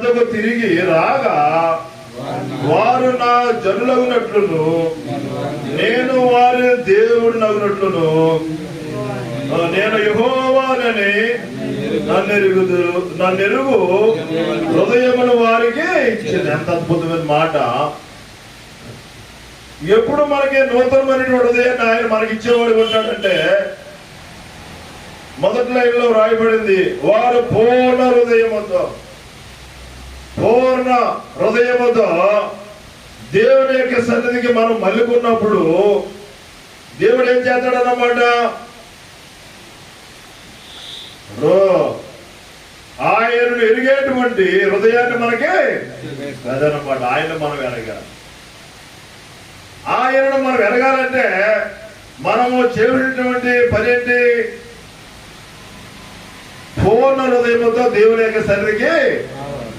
వద్దకు తిరిగి రాగా వారు నా జనులగునట్లును నేను వారి దేవుడినగునట్లును నేను యెహోవానని నన్నెరుగు హృదయమును వారికి ఇచ్చింది. ఎంత అద్భుతమైన మాట! ఎప్పుడు మనకి నూతనమైన హృదయాన్ని ఆయన మనకి ఇచ్చేవాడు ఉంటాడంటే మొదటి లైన్లో రాయబడింది, వారు పూర్ణ హృదయముతో దేవుని యొక్క సన్నిధికి మనం మళ్ళుకున్నప్పుడు దేవుడు ఏం చేస్తాడన్నమాట, ఆయనను ఎరిగేటువంటి హృదయాన్ని మనకి అదనమాట. ఆయన మనం ఎరగాలి. ఆయనను మనం ఎరగాలంటే మనము చేసినటువంటి పని ఏంటి? పూర్ణ హృదయంతో దేవుని యొక్క సన్నిధికి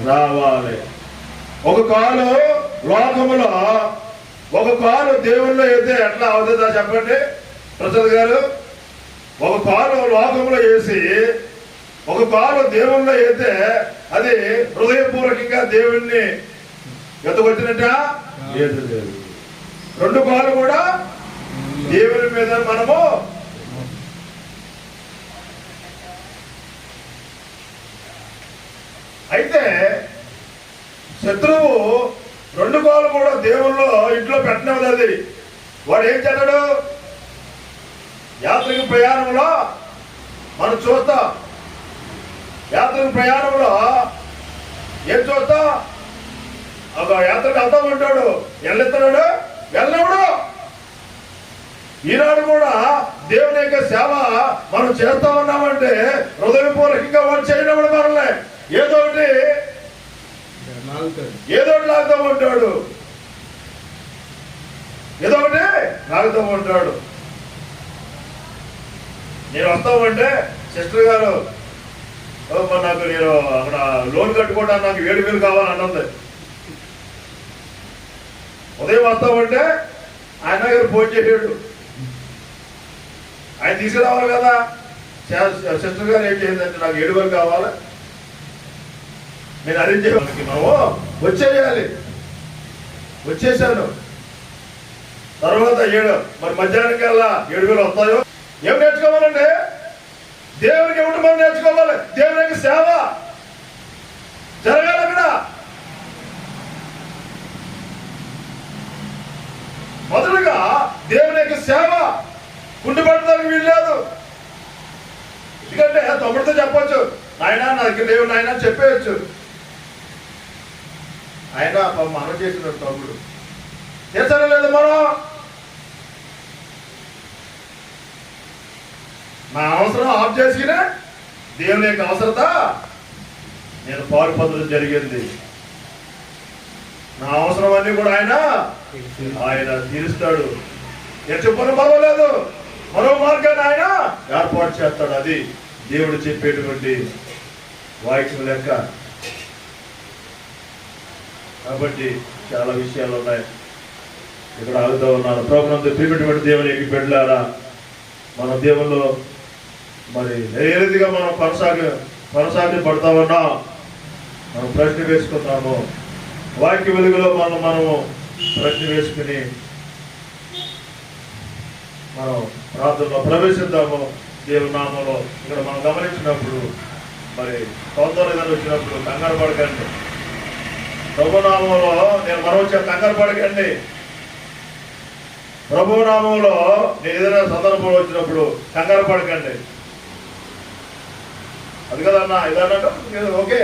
రావాలి. ఒక కాలు లోకములో, ఒక కాలు దేవుల్లో అయితే ఎట్లా అవుతుందా చెప్పండి ప్రసాద్ గారు? ఒక కాలు లోకంలో వేసి ఒక కాలు దేవుల్లో అయితే అది హృదయపూర్వకంగా దేవుణ్ణి ఎత్తుకొచ్చినట్ట లేదు. రెండు కాలు కూడా దేవుని మీద మనము అయితే శత్రువు రెండు కాలు కూడా దేవుల్లో ఇంట్లో పెట్టినది. అది వాడు ఏం చేస్తాడు? యాత్రిక ప్రయాణంలో మనం చూస్తాం, యాత్రిక ప్రయాణంలో ఏం చూస్తాం? ఒక యాత్రకు వెళ్తా ఉంటాడు, వెళ్ళెత్తాడు, వెళ్ళినప్పుడు ఈనాడు కూడా దేవుని యొక్క సేవ మనం చేస్తా ఉన్నామంటే హృదయపూర్వకంగా వాడు చేయనప్పుడు మనల్ని ఏదో ఒకటి లాగుతూ ఉంటాడు, ఏదో ఒకటి లాగుతూ ఉంటాడు. నేను వస్తామంటే సిస్టర్ గారు నాకు నేను అక్కడ లోన్ కట్టుకోవడానికి నాకు 7,000 కావాలన్నది. ఉదయం వస్తామంటే ఆయన గారు ఫోన్ చేసాడు, ఆయన తీసుకురావాలి కదా. సిస్టర్ గారు ఏం చేసిందంటే నాకు 7,000 కావాలి, నేను అరేంజ్ చేయడానికి మనము వచ్చేయాలి. వచ్చేసాను. తర్వాత మరి మధ్యాహ్నానికి వెళ్ళా 7,000 వస్తాయో. ఏం నేర్చుకోవాలండి? దేవునికి ఏమిటి మనం నేర్చుకోవాలి? దేవుని యొక్క సేవ జరగాలి. అక్కడ మొదలుగా దేవుని యొక్క సేవ కుండిపడడానికి వీల్లేదు. ఎందుకంటే తమ్ముడితో చెప్పొచ్చు, నాయన నా దగ్గర లేవు నాయన చెప్పేయచ్చు. ఆయన మనం చేసిన తమ్ముడు చేస్తారా లేదు? మనం నా అవసరం ఆఫ్ చేసుకునే దేవుని యొక్క అవసరత నేను పాల్పొందడం జరిగింది. నా అవసరం అన్ని కూడా ఆయన తీరుస్తాడు. చెప్పని పర్వాలేదు, మరో మార్గాన్ని ఆయన ఏర్పాటు చేస్తాడు. అది దేవుడు చెప్పేటువంటి వాక్యం లెక్క. కాబట్టి చాలా విషయాలు ఉన్నాయి. ఇక్కడ ఆగుతూ ఉన్నాను. ప్రోగ్రాం ప్రియమైనటువంటి దేవుని యొక్క బిడ్డలారా, మన దేవుల్లో మరి ఏ రీతిగా మనం కొనసాగి పడతా ఉన్నాం. మనం ప్రశ్న వేసుకుంటాము. వాక్య వెలుగులో మనము ప్రశ్న వేసుకుని మనం ప్రార్థనలో ప్రవేశిద్దాము. దేవుని నామంలో ఇక్కడ మనం గమనించినప్పుడు మరి తొందరగా వచ్చినప్పుడు కంగారు పడకండి. ప్రభు నామంలో నేను మరొక కంగారు పడకండి. ప్రభు నామంలో నేను ఏదైనా సందర్భంలో వచ్చినప్పుడు కంగారు పడకండి. అది కదన్నా ఇదన్నట్టు ఓకే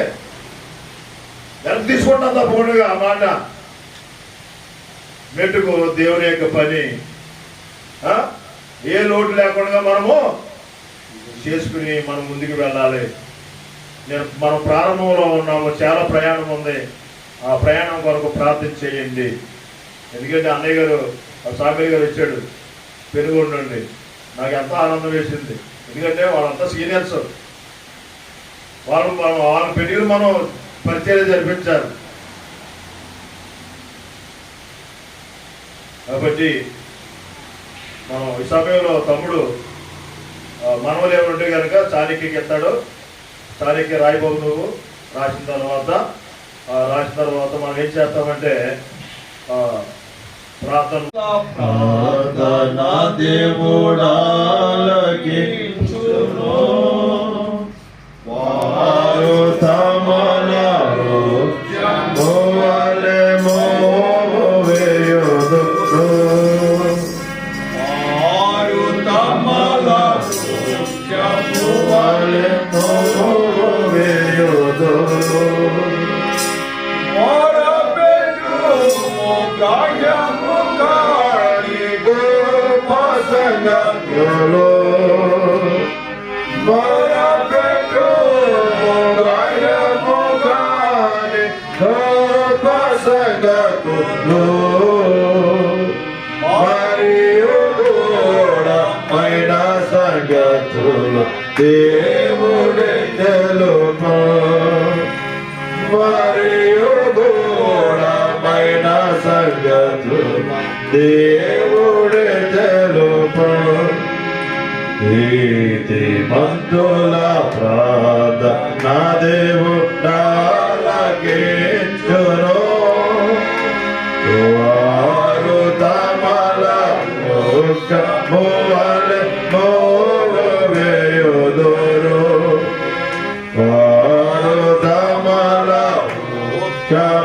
వెనక్కి తీసుకుంటాం తప్పకుండా. ఆ మాట మెట్టుకు దేవుని యొక్క పని ఏ లోటు లేకుండా మనము చేసుకుని మనం ముందుకు వెళ్ళాలి. మనం ప్రారంభంలో ఉన్నాము, చాలా ప్రయాణం ఉంది. ఆ ప్రయాణం కొరకు ప్రార్థన చేయండి. ఎందుకంటే అన్నయ్య గారు సాగర్ గారు వచ్చాడు పెనుగొండ నుండి. నాకు ఎంత ఆనందం వేసింది. ఎందుకంటే వాళ్ళంతా సీనియర్స్. వాళ్ళ పెళ్లి మనం పరిచయం జరిపించారు. కాబట్టి మనం ఈ సమయంలో తమ్ముడు మనవలు ఏమంటే కనుక చాణక్యకి ఎత్తాడు. చాణక్య రాయిబాబు నువ్వు రాసిన తర్వాత రాసిన తర్వాత మనం ఏం చేస్తామంటే ప్రార్థన దేవుడాలకించును వారు తమల మోవలె మోవేయుదురు వారు తమల మోవలె మోవేయుదురు Yolo, Mara Petro, Raya Mogani, Kapasanga Kulo, Mario Gora, Maina Sangatulo, Devude Teloma, Mario Gora, Maina Sangatulo, Devude Teloma. నీతి మంతుల ప్రార్థన దేవుడాలకించును వారు తమల మోవలె మోవేయుదురు వారు తమల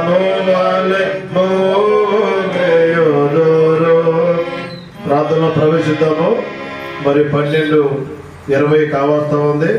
మోవలె మోవేయుదురు. ప్రార్థనలో ప్రవేశిద్దాము. మరి 12:20 కావస్తా ఉంది.